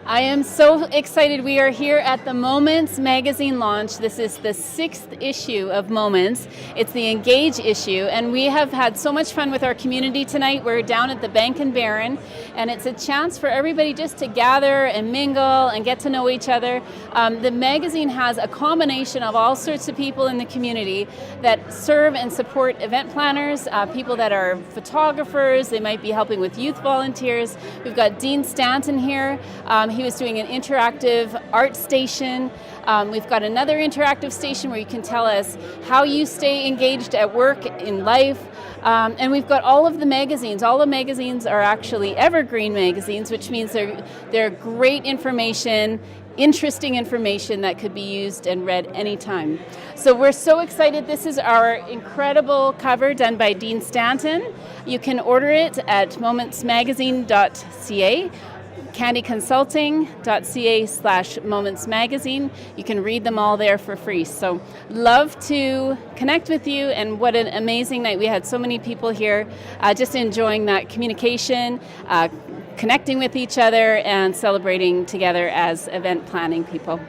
I am so excited. We are here at the Moments magazine launch. This is the 6th issue of Moments. It's the Engage issue, and we have had so much fun with our community tonight. We're down at the Bank and Barron, and it's a chance for everybody just to gather and mingle and get to know each other. The magazine has a combination of all sorts of people in the community that serve and support event planners, people that are photographers, they might be helping with youth volunteers. We've got Dean Stanton here. He was doing an interactive art station. We've got another interactive station where you can tell us how you stay engaged at work, in life. And we've got all of the magazines. All the magazines are actually evergreen magazines, which means they're great information, interesting information that could be used and read anytime. So we're so excited. This is our incredible cover done by Dean Stanton. You can order it at momentsmagazine.ca. candyconsulting.ca/momentsmagazine. You can read them all there for free. So love to connect with you, and what an amazing night. We had so many people here just enjoying that communication, connecting with each other and celebrating together as event planning people.